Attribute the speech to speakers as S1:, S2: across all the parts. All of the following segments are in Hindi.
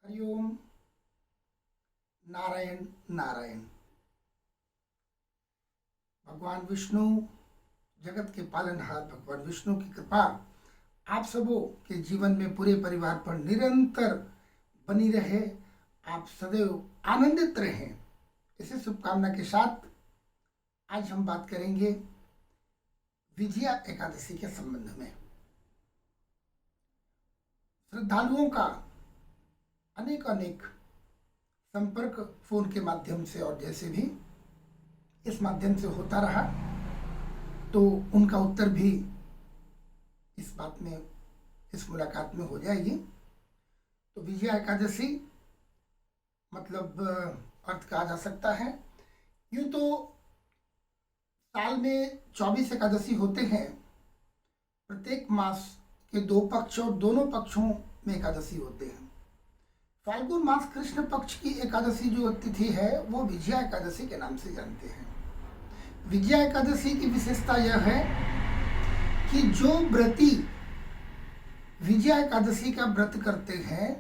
S1: हरिओम। नारायण नारायण। भगवान विष्णु, जगत के पालनहार भगवान विष्णु की कृपा आप सबों के जीवन में पूरे परिवार पर निरंतर बनी रहे। आप सदैव आनंदित रहें, इसी शुभकामना के साथ आज हम बात करेंगे विजया एकादशी के संबंध में। श्रद्धालुओं का अनेक अनेक संपर्क फोन के माध्यम से और जैसे भी इस माध्यम से होता रहा, तो उनका उत्तर भी इस बात में, इस मुलाकात में हो जाएगी। तो विजया एकादशी मतलब अर्थ कहा जा सकता है। यूँ तो साल में 24 एकादशी होते हैं। प्रत्येक मास के 2 पक्ष और दोनों पक्षों में एकादशी होते हैं। फाल्गुन मास कृष्ण पक्ष की एकादशी जो तिथि है वो विजया एकादशी के नाम से जानते हैं। विजया एकादशी की विशेषता यह है कि जो व्रती विजया एकादशी का व्रत करते हैं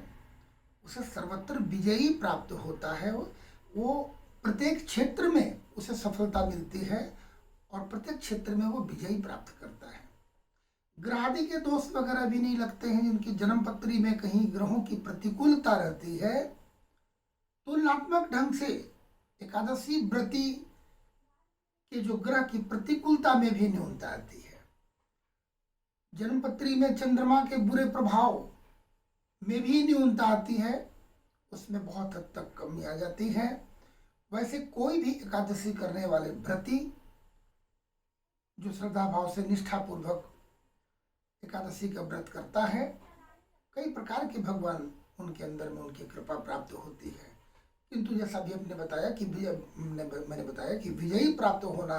S1: उसे सर्वत्र विजयी प्राप्त होता है। वो प्रत्येक क्षेत्र में उसे सफलता मिलती है और प्रत्येक क्षेत्र में वो विजयी प्राप्त करता है। ग्रह आदि के दोष वगैरह भी नहीं लगते हैं। जिनकी जन्म पत्री में कहीं ग्रहों की प्रतिकूलता रहती है, तुलनात्मक ढंग से एकादशी व्रती के जो ग्रह की प्रतिकूलता में भी न्यूनता आती है। जन्म पत्री में चंद्रमा के बुरे प्रभाव में भी न्यूनता आती है, उसमें बहुत हद तक कमी आ जाती है। वैसे कोई भी एकादशी करने वाले व्रती जो श्रद्धा भाव से निष्ठापूर्वक एकादशी का व्रत करता है, कई प्रकार के भगवान उनके अंदर में उनकी कृपा प्राप्त होती है। किंतु जैसा भी मैंने बताया कि विजयी प्राप्त होना,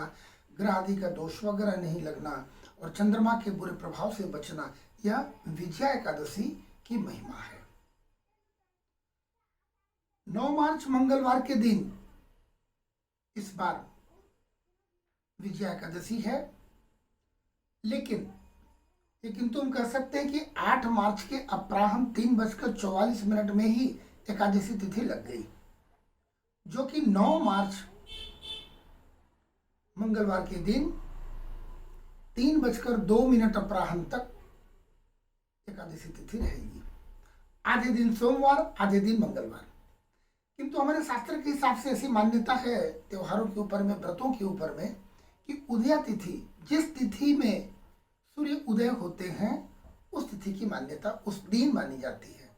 S1: ग्रह आदि का दोष वगैरह नहीं लगना और चंद्रमा के बुरे प्रभाव से बचना, यह विजया एकादशी की महिमा है। 9 मार्च मंगलवार के दिन इस बार विजया एकादशी है, लेकिन तुम कह सकते हैं कि 8 मार्च के अपराह्न 3:44 में ही एकादशी तिथि लग गई, जो कि 9 मार्च मंगलवार के दिन 3:02 अपराह्न तक एकादशी तिथि रहेगी। आधे दिन सोमवार, आधे दिन मंगलवार। किंतु हमारे शास्त्र के हिसाब से ऐसी मान्यता है त्योहारों के ऊपर में, व्रतों के ऊपर में, कि उदया तिथि, जिस तिथि में सूर्य उदय होते हैं, उस तिथि की मान्यता उस दिन मानी जाती है।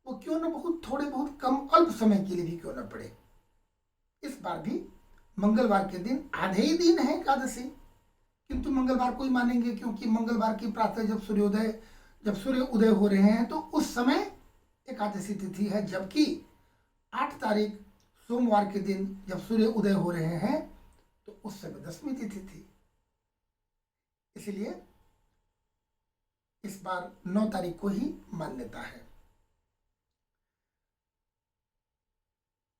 S1: वो क्यों न बहुत थोड़े बहुत कम अल्प समय के लिए भी क्यों न पड़े। इस बार भी मंगलवार के दिन आधे ही दिन है एकादशी, किंतु मंगलवार को ही मानेंगे, क्योंकि मंगलवार की प्रातः जब सूर्य उदय हो रहे हैं तो उस समय एकादशी तिथि है। जबकि 8 तारीख सोमवार के दिन जब सूर्य उदय हो रहे हैं तो उस समय 10वीं तिथि थी। इसलिए इस बार 9 तारीख को ही मान्यता है।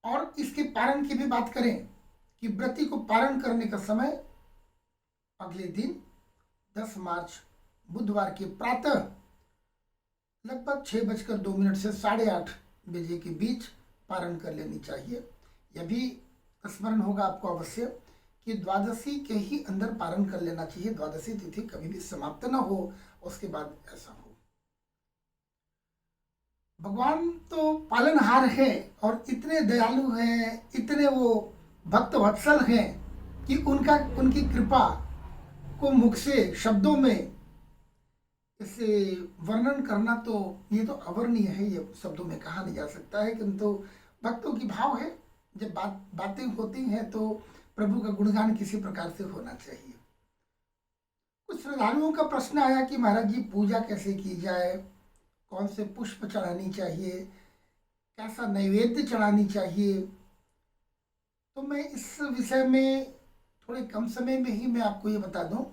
S1: और इसके पारण की भी बात करें कि व्रती को पारण करने का समय अगले दिन 10 मार्च बुधवार के प्रातः लगभग 6:02 से 8:30 बजे के बीच पारण कर लेनी चाहिए। यह भी स्मरण होगा आपको अवश्य कि द्वादशी के ही अंदर पारण कर लेना चाहिए। द्वादशी तिथि कभी भी समाप्त न हो, उसके बाद ऐसा हो। भगवान तो पालनहार है और इतने दयालु हैं, इतने वो भक्त वत्सल हैं कि उनकी कृपा को मुख से, शब्दों में इसे वर्णन करना तो ये तो अवर्णीय है, ये शब्दों में कहा नहीं जा सकता है। किंतु भक्तों की भाव है, जब बातें होती हैं तो प्रभु का गुणगान किसी प्रकार से होना चाहिए। कुछ श्रद्धालुओं का प्रश्न आया कि महाराज जी पूजा कैसे की जाए, कौन से पुष्प चढ़ानी चाहिए, कैसा नैवेद्य चढ़ानी चाहिए। तो मैं इस विषय में थोड़े कम समय में ही मैं आपको ये बता दूं,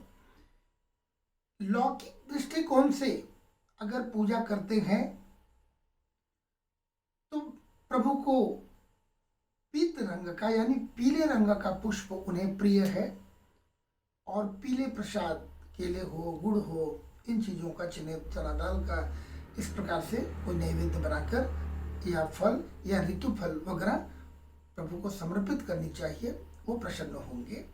S1: लौकिक दृष्टिकोण से अगर पूजा करते हैं तो प्रभु को पीत रंग का यानी पीले रंग का पुष्प उन्हें प्रिय है और पीले प्रसाद, केले हो, गुड़ हो, इन चीज़ों का, चना दाल का, इस प्रकार से कोई नैवेद्य बनाकर या फल या ऋतु फल वगैरह प्रभु को समर्पित करनी चाहिए, वो प्रसन्न होंगे।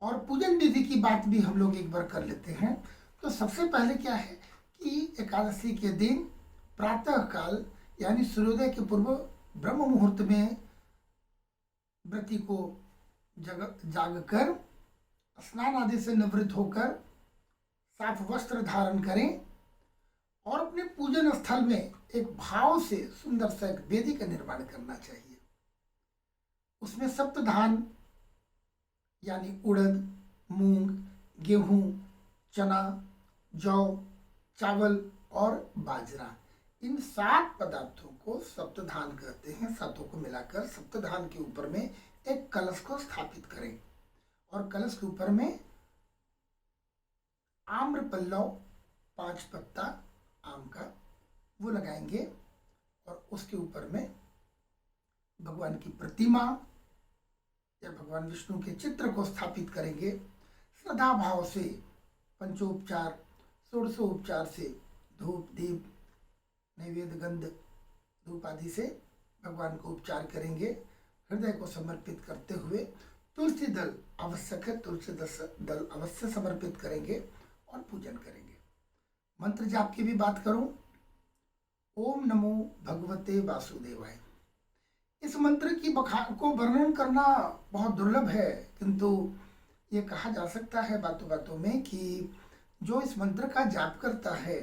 S1: और पूजन विधि की बात भी हम लोग एक बार कर लेते हैं। तो सबसे पहले क्या है कि एकादशी के दिन प्रातः काल यानी सूर्योदय के पूर्व ब्रह्म मुहूर्त में व्रती को जागकर स्नान आदि से निवृत्त होकर साफ वस्त्र धारण करें और अपने पूजन स्थल में एक भाव से सुंदर सा एक वेदी का निर्माण करना चाहिए। उसमें सप्तधान यानी उड़द, मूंग, गेहूं, चना, जौ, चावल और बाजरा, इन 7 पदार्थों को सप्तधान कहते हैं। सातों को मिलाकर सप्तधान के ऊपर में एक कलश को स्थापित करें और कलश के ऊपर में आम्र पल्लव 5 पत्ता आम का वो लगाएंगे और उसके ऊपर में भगवान की प्रतिमा या भगवान विष्णु के चित्र को स्थापित करेंगे। श्रद्धा भाव से पंचोपचार, षोडशोपचार से धूप, दीप, नैवेद्य, गंध, धूप आदि से भगवान को उपचार करेंगे। हृदय को समर्पित करते हुए तुलसी दल आवश्यक है, तुलसी दल अवश्य समर्पित करेंगे और पूजन करेंगे। मंत्र जाप की भी बात करूं, ओम नमो भगवते वासुदेवाय। इस मंत्र की बखान को वर्णन करना बहुत दुर्लभ है, किंतु ये कहा जा सकता है बातों बातों में कि जो इस मंत्र का जाप करता है,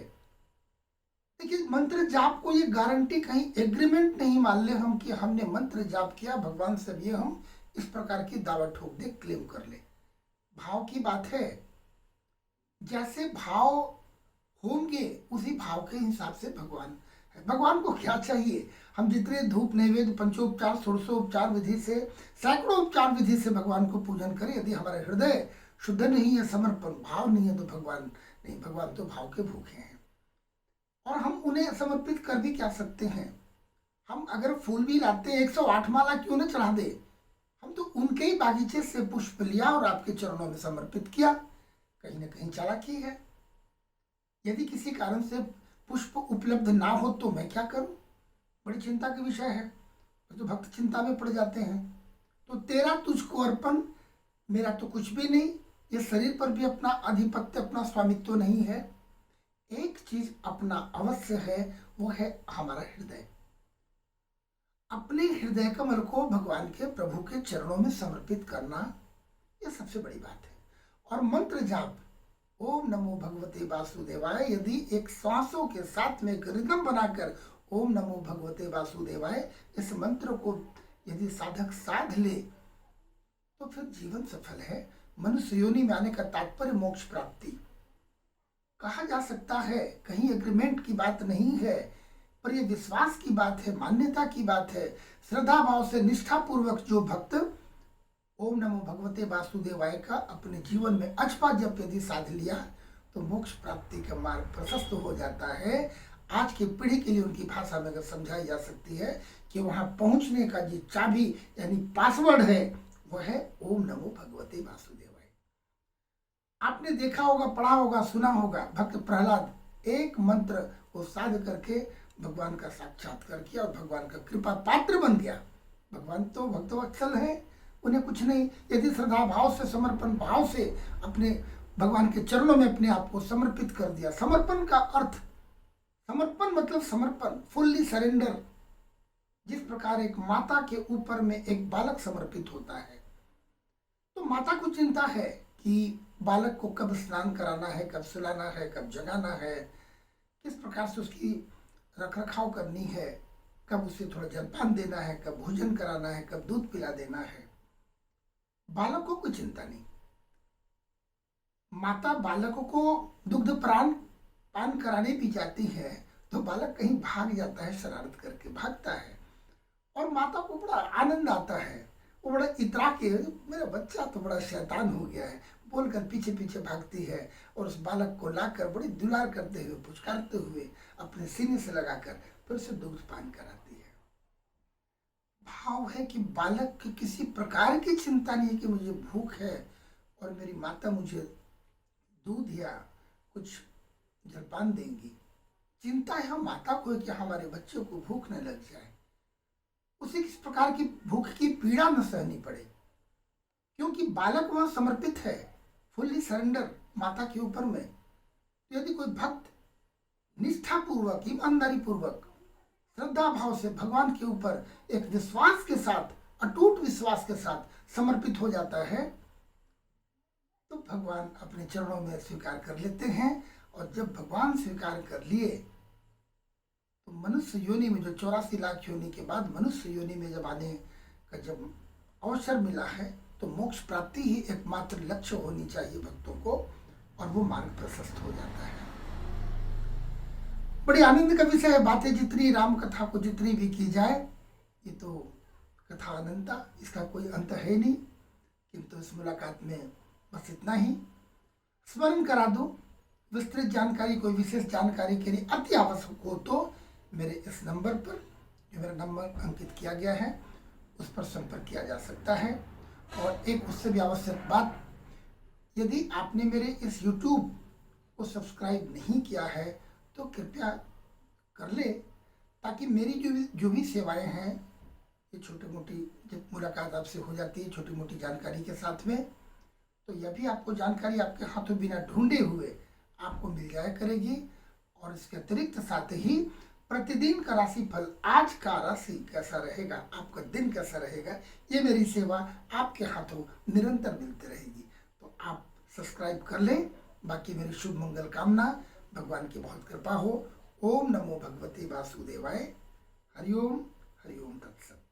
S1: देखिए मंत्र जाप को ये गारंटी कहीं एग्रीमेंट नहीं मान ले हम कि हमने मंत्र जाप किया भगवान से, ये हम इस प्रकार की दावा ठोक दे, क्लेम कर ले। भाव की बात है, जैसे भाव होंगे उसी भाव के हिसाब से भगवान है। भगवान को क्या चाहिए, हम जितने धूप, नैवेद्य, पंचोपचार, षोडशोपचार विधि से, सैकड़ों उपचार विधि से भगवान को पूजन करें, यदि हमारा हृदय शुद्ध नहीं है, समर्पण भाव नहीं है, तो भगवान नहीं, भगवान तो भाव के भूखे हैं। और हम उन्हें समर्पित कर भी क्या सकते हैं। हम अगर फूल भी लाते हैं 108 माला क्यों न चढ़ा दे, हम तो उनके ही बागीचे से पुष्प लिया और आपके चरणों में समर्पित किया। कहीं ना कहीं चालाकी है। यदि किसी कारण से पुष्प उपलब्ध ना हो तो मैं क्या करूं, बड़ी चिंता का विषय है। तो भक्त चिंता में पड़ जाते हैं। तो तेरा तुझको अर्पण, मेरा तो कुछ भी नहीं। ये शरीर पर भी अपना आधिपत्य, अपना स्वामित्व नहीं है। एक चीज अपना अवश्य है, वो है हमारा हृदय। अपने हृदय कमल को भगवान के, प्रभु के चरणों में समर्पित करना, यह सबसे बड़ी बात है। और मंत्र जाप ओम नमो भगवते वासुदेवाय, यदि एक श्वासों के साथ में एक रिदम बनाकर ओम नमो भगवते वासुदेवाय इस मंत्र को यदि साधक साध ले तो फिर जीवन सफल है। मनुष्य योनि में आने का तात्पर्य मोक्ष प्राप्ति कहा जा सकता है। कहीं एग्रीमेंट की बात नहीं है, पर यह विश्वास की बात है, मान्यता की बात है। श्रद्धा भाव से निष्ठा पूर्वक जो भक्त ओम नमो भगवते वासुदेवाय का अपने जीवन में अचपा जप यदि साध लिया तो मोक्ष प्राप्ति का मार्ग प्रशस्त हो जाता है। आज की पीढ़ी के लिए उनकी भाषा में अगर समझाई जा सकती है कि वहां पहुंचने का जो चाबी यानी पासवर्ड है वह है ओम नमो भगवते वासुदेवाय। आपने देखा होगा, पढ़ा होगा, सुना होगा, भक्त प्रहलाद एक मंत्र को साध करके भगवान का साक्षात्कार किया और भगवान का कृपा पात्र बन गया। भगवान तो भक्तवत्सल है, उन्हें कुछ नहीं। यदि श्रद्धा भाव से, समर्पण भाव से अपने भगवान के चरणों में अपने आप को समर्पित कर दिया। समर्पण का अर्थ, समर्पण मतलब समर्पण, फुल्ली सरेंडर। जिस प्रकार एक माता के ऊपर में एक बालक समर्पित होता है, तो माता को चिंता है कि बालक को कब स्नान कराना है, कब सुलाना है, कब जगाना है, किस प्रकार से उसकी रख रखाव करनी है, कब उसे थोड़ा जलपान देना है, कब भोजन कराना है, कब दूध पिला देना है। बालक को कोई चिंता नहीं। माता बालकों को दुग्ध पान कराने भी जाती है तो बालक कहीं भाग जाता है, शरारत करके भागता है और माता को बड़ा आनंद आता है। वो बड़ा इतरा के, मेरा बच्चा तो बड़ा शैतान हो गया है बोलकर पीछे पीछे भागती है और उस बालक को लाकर बड़ी दुलार करते हुए, पुचकारते हुए अपने सीने से लगाकर फिर उसे दुग्ध पान कराती है। भाव है कि बालक की किसी प्रकार की चिंता नहीं है कि मुझे भूख है और मेरी माता मुझे दूध या कुछ जलपान देंगी। चिंता यह माता को है कि हमारे बच्चों को भूख न लग जाए, उसे किस प्रकार की भूख की पीड़ा न सहनी पड़े, क्योंकि बालक वह समर्पित है, फुल्ली सरेंडर माता के ऊपर में। तो यदि कोई भक्त निष्ठा पूर्वक, ईमानदारी पूर्वक, श्रद्धा भाव से भगवान के ऊपर एक विश्वास के साथ, अटूट विश्वास के साथ समर्पित हो जाता है, तो भगवान अपने चरणों में स्वीकार कर लेते हैं। और जब भगवान स्वीकार कर लिए तो मनुष्य योनि में, जो 84 लाख योनि के बाद मनुष्य योनि में जब आने का जब अवसर मिला है, तो मोक्ष प्राप्ति ही एकमात्र लक्ष्य होनी चाहिए भक्तों को, और वो मार्ग प्रशस्त हो जाता है। बड़ी आनंद का विषय है। बातें जितनी, राम कथा को जितनी भी की जाए, ये तो कथा अनंता, इसका कोई अंत है नहीं। किंतु इस मुलाकात में बस इतना ही स्मरण करा दूं। विस्तृत जानकारी, कोई विशेष जानकारी के लिए अति आवश्यक हो तो मेरे इस नंबर पर, जो मेरा नंबर अंकित किया गया है, उस पर संपर्क किया जा सकता है। और एक उससे भी आवश्यक बात, यदि आपने मेरे इस YouTube को सब्सक्राइब नहीं किया है तो कृपया कर ले, ताकि मेरी जो भी सेवाएं हैं, ये छोटी मोटी जब मुलाकात आपसे हो जाती है छोटी मोटी जानकारी के साथ में, तो यह भी आपको जानकारी आपके हाथों बिना ढूंढे हुए आपको मिल जाया करेगी। और इसके अतिरिक्त साथ ही प्रतिदिन का राशिफल, आज का राशि कैसा रहेगा, आपका दिन कैसा रहेगा, ये मेरी सेवा आपके हाथों निरंतर मिलती रहेगी। तो आप सब्सक्राइब कर लें। बाकी मेरी शुभ मंगल कामना, भगवान की बहुत कृपा हो। ओम नमो भगवते वासुदेवाय। हरिओम हरिओम तत्सत।